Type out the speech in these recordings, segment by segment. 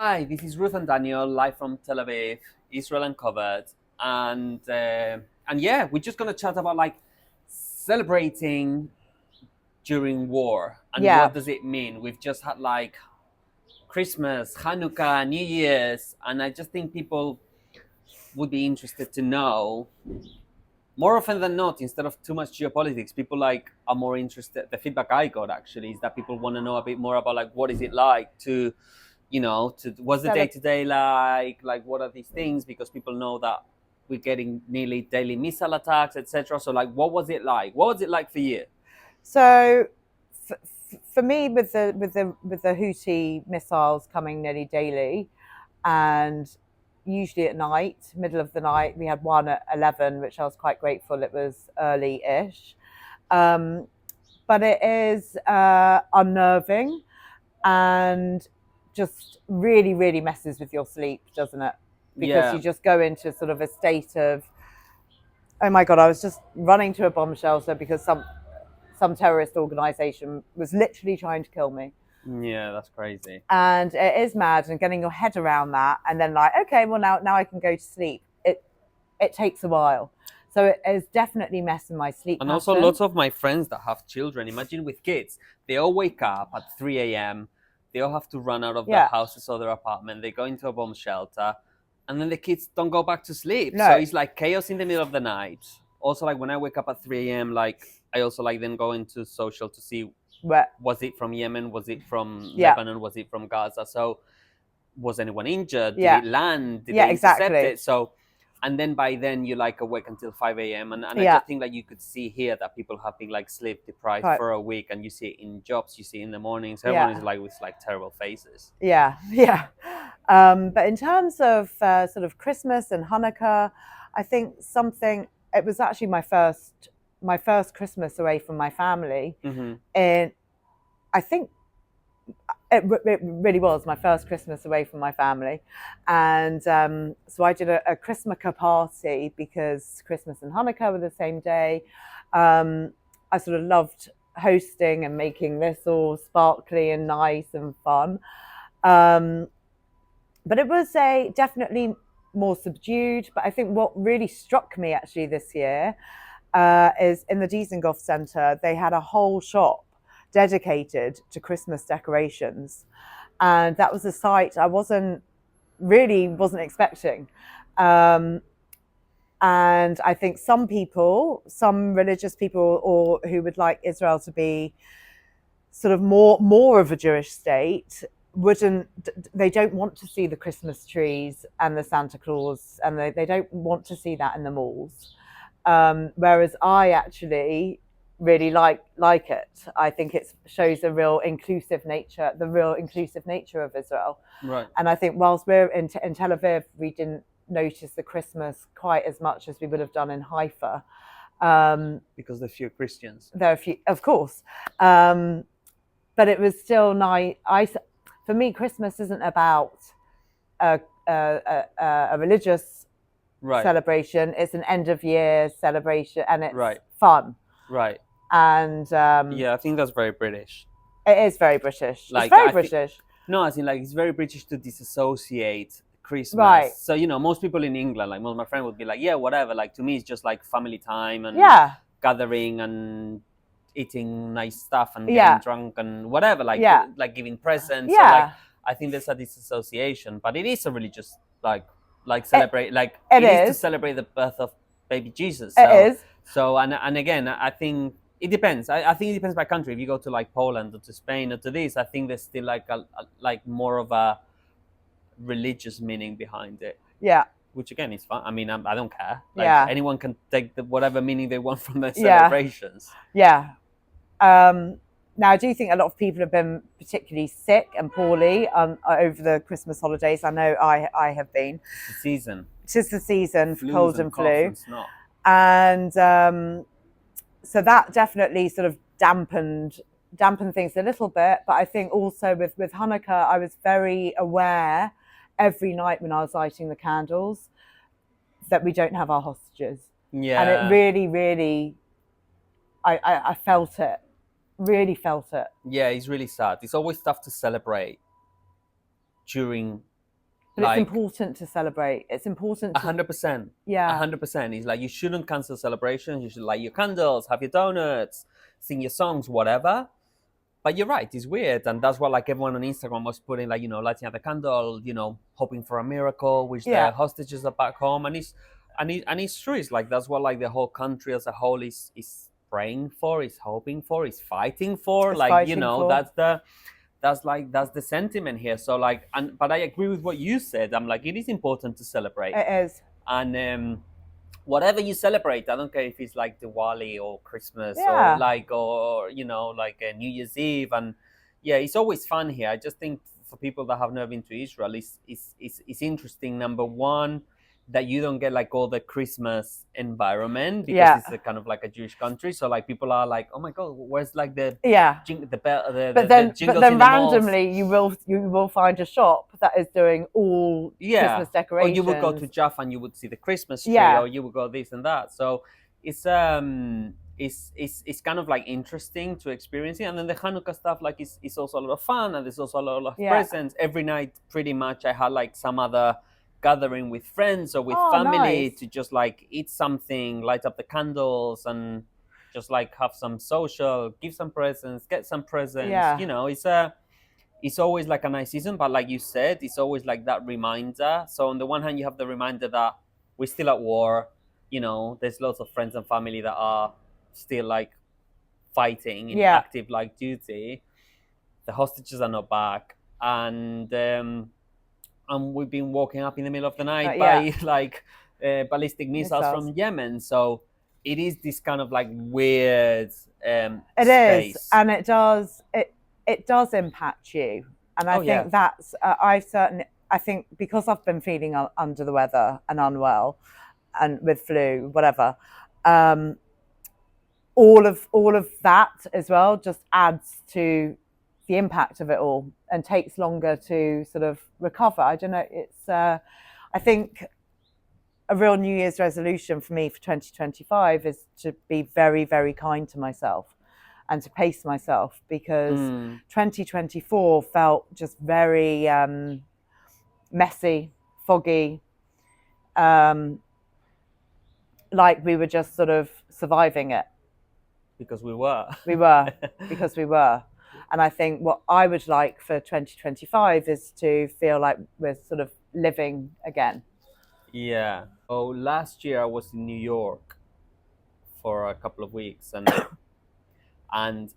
Hi, this is Ruth and Daniel, live from Tel Aviv, Israel Uncovered, and yeah, we're just gonna chat about like celebrating during war and Yeah. what does it mean. We've just had like Christmas, Hannukah, New Year's, and I just think people would be interested to know more often than not, instead of too much geopolitics, people like are more interested. The feedback I got actually is that people want to know a bit more about like what is it like to to what's the day Cele- to day like what are these things, because people know that we're getting nearly daily missile attacks, etc. So like what was it like for you? so for me, with the Houthi missiles coming nearly daily, and usually at night, middle of the night, we had one at 11, which I was quite grateful. It was early-ish, um, but it is unnerving and just really, really messes with your sleep, doesn't it? Because Yeah. you just go into sort of a state of, oh my god, I was just running to a bomb shelter because some terrorist organization was literally trying to kill me. Yeah, that's crazy. And it is mad, and getting your head around that, and then like, okay, well now I can go to sleep. It takes a while, so it is definitely messing my sleep And also pattern. lots of my friends that have children, imagine with kids, they all wake up at 3 a.m, they all have to run out of their Yeah, houses or their apartment, they go into a bomb shelter, and then the kids don't go back to sleep, so no, it's like chaos in the middle of the night. Also, like when I wake up at 3 a.m, like I also like then go into social to see, but was it from Yemen, was it from yeah, Lebanon, was it from Gaza? So was anyone injured? Did yeah, it land? Did yeah, they intercept exactly, it? So, and then by then you like awake until 5 a.m. And I yeah, just think like you could see here that people have been like sleep deprived quite, for a week, and you see it in jobs, you see it in the mornings, everyone is yeah, like with like terrible faces. yeah, yeah. But in terms of sort of Christmas and Hanukkah, I think something. It was actually my first Christmas away from my family, Mm-hmm. and I think it really was my first Christmas away from my family. And so I did a Christmaka party because Christmas and Hanukkah were the same day. I sort of loved hosting and making this all sparkly and nice and fun. Um, but it was a definitely more subdued. But I think what really struck me actually this year is in the Dizengoff Centre, they had a whole shop dedicated to Christmas decorations. And that was a sight I wasn't expecting. Um, and I think some people, some religious people, or who would like Israel to be sort of more of a Jewish state, wouldn't they don't want to see the Christmas trees and the Santa Claus, and they don't want to see that in the malls. Whereas I actually really like it. I think it shows the real inclusive nature of Israel. Right. And I think whilst we're in Tel Aviv, we didn't notice the Christmas quite as much as we would have done in Haifa. Because they're few Christians. There are a few, of course, um, but it was still nice. For me, Christmas isn't about a religious Right. celebration. It's an end of year celebration, and it's Right. fun. Right. And Yeah, I think that's very British. it is very British. It's Like very I think British, no, I think like it's very British to disassociate Christmas. right? So most people in England, like most of my friends would be like, yeah, whatever. Like to me, it's just like family time and Yeah, gathering and eating nice stuff and getting yeah, drunk and whatever. Like yeah, like giving presents. So like yeah. I think there's a disassociation, but it is a religious like It celebrate like it it is to is. celebrate the birth of baby Jesus. It So is. and again, I think it depends. I think it depends by country. If you go to like Poland or to Spain or to this, I think there's still like like more of a religious meaning behind it, Yeah, which again is fun. I mean, I don't care. Like yeah, anyone can take whatever meaning they want from their yeah, celebrations. yeah. Um, Now, I do think a lot of people have been particularly sick and poorly over the Christmas holidays. I know I have been. It's the season, It's just the season for flus cold and and coughs flu, and snot. and so that definitely sort of dampened things a little bit. But I think also with Hanukkah, I was very aware every night when I was lighting the candles that we don't have our hostages, and it Yeah, really, really, I felt it, really felt it. yeah, it's really sad. It's always tough to celebrate during But like it's important to celebrate. It's important to 100%. yeah. 100%. It's like you shouldn't cancel celebrations. You should light your candles, have your donuts, sing your songs, whatever. But you're right, it's weird, and that's what like everyone on Instagram was putting, like, lighting up the candle, hoping for a miracle, which the Yeah. hostages are back home, and it's true. It's like that's what like the whole country as a whole is praying for, is hoping for, is fighting for. It's Like fighting for. that's the sentiment here. So like, but I agree with what you said. I'm like, it is important to celebrate, It is. and whatever you celebrate, I don't care if it's like Diwali or Christmas Yeah. or like a New Year's Eve, and yeah, it's always fun here. I just think for people that have never been to Israel, it's interesting. Number one, that you don't get like all the Christmas environment because Yeah. it's a kind of like a Jewish country. So like people are like, oh my god, where's like the Yeah. the bell, But then jingles in the malls? randomly you will find a shop that is doing all Yeah. Christmas Or decorations. you would go to Jaffa and you would see the Christmas tree, Yeah. or you would go this and that. So it's kind of like interesting to experience it. And then the Hanukkah stuff, like, is also a lot of fun, and there's also a lot of Yeah. presents. Every night pretty much I had like some other gathering with friends or with Oh, family nice. to just like eat something, light up the candles, and just like have some social, give some presents, get some presents. Yeah. It's always like a nice season, but like you said, it's always like that reminder. So on the one hand, you have the reminder that we're still at war. There's lots of friends and family that are still like fighting in Yeah. active like duty. The hostages are not back, and we've been woken up in the middle of the night Yeah. by like ballistic missiles from Yemen. So it is this kind of like weird It space. is, and it does impact you. And I think that's I think because I've been feeling under the weather and unwell, and with flu, whatever, all of that as well just adds to the impact of it all and takes longer to sort of recover. I don't know. It's I think a real New Year's resolution for me for 2025 is to be very, very kind to myself and to pace myself, because 2024 felt just very messy, foggy, like we were just sort of surviving it. Because we were. Because we were. And I think what I would like for 2025 is to feel like we're sort of living again. Yeah. Oh, last year I was in New York for a couple of weeks, and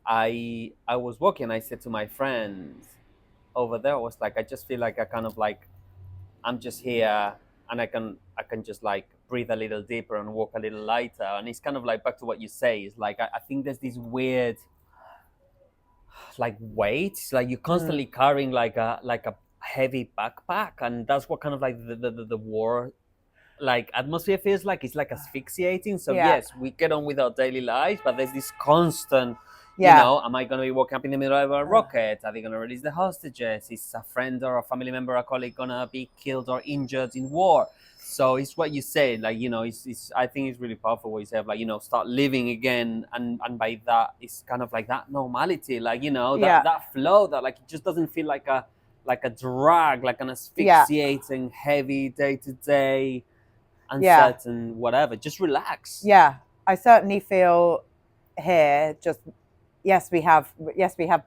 I was walking. I said to my friends over there, I was like, I just feel like I kind of like, I'm just here, and I can just like breathe a little deeper and walk a little lighter. And it's kind of like back to what you say. It's like I think there's this weird like weight. It's like you're constantly carrying like a heavy backpack, and that's what kind of like the war like atmosphere feels like. It's like asphyxiating. So yes, we get on with our daily lives, but there's this constant, am I going to be walking up in the middle of a rocket? Are they going to release the hostages? Is a friend or a family member or a colleague going to be killed or injured in war? So it's what you said, like, it's I think it's really powerful what you say of like, start living again, and by that it's kind of like that normality, like, that flow that like it just doesn't feel like a drag, like an asphyxiating heavy day to day uncertain whatever. Just relax. I certainly feel here just yes we have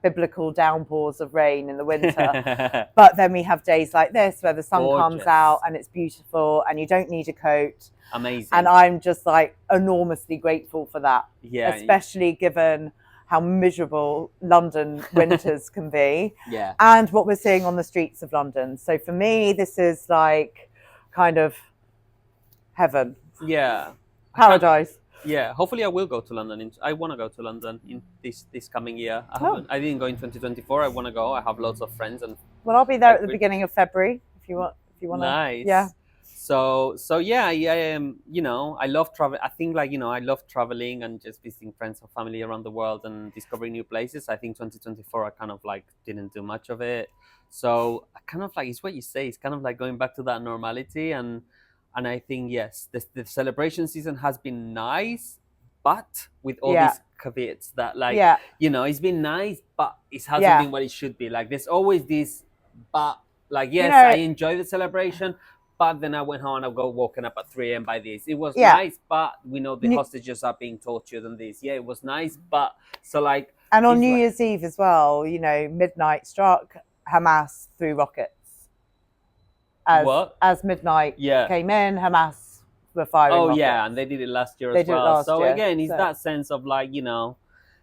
biblical downpours of rain in the winter, but then we have days like this where the sun comes out and it's beautiful and you don't need a coat. Amazing. And I'm just like enormously grateful for that, especially given how miserable London winters can be, and what we're seeing on the streets of London. So for me, this is like kind of heaven. Paradise. Hopefully I will go to London. I want to go to London in this coming year. I didn't go in 2024. I want to go. I have lots of friends, and well, I'll be there at the beginning of February if you want. Nice. So yeah, I am. I love travel. I think like I love traveling and just visiting friends or family around the world and discovering new places. I think 2024 I kind of like didn't do much of it. So I kind of like, it's what you say. It's kind of like going back to that normality, and I think yes, the celebration season has been nice, but with all these caveats that like it's been nice, but it hasn't been what it should be. Like there's always this but Like, yes, know, I enjoy the celebration, but then I went home and I got woken up at 3 a.m. by this. It was yeah. nice, but we know the New- hostages are being tortured and this. Yeah, it was nice, but so like, And on it's New like, Year's Eve as well, you know, midnight struck, Hamas threw rockets. what? As midnight Yeah. came in, Hamas were firing Oh rockets. yeah, and they did it last year They as did it well. last So year. again, it's So, that sense of like, you know,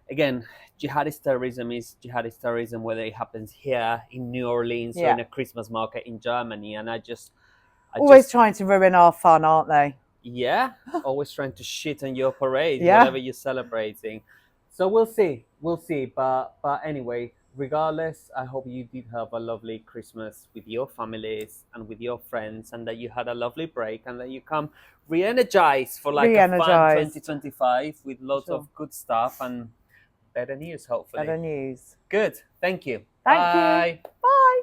again, jihadist terrorism is jihadist terrorism, whether it happens here in New Orleans or yeah. in a Christmas market in Germany. And I Always just, trying to ruin our fun, aren't they? yeah, always trying to shit on your parade, Yeah. whatever you're celebrating. So we'll see. But anyway, regardless, I hope you did have a lovely Christmas with your families and with your friends, and that you had a lovely break, and that you come re-energized for like a fun Re-energized. 2025 with lots Sure. of good stuff and better news, hopefully. Better news. Good. Thank you. Thank Bye. you. Bye.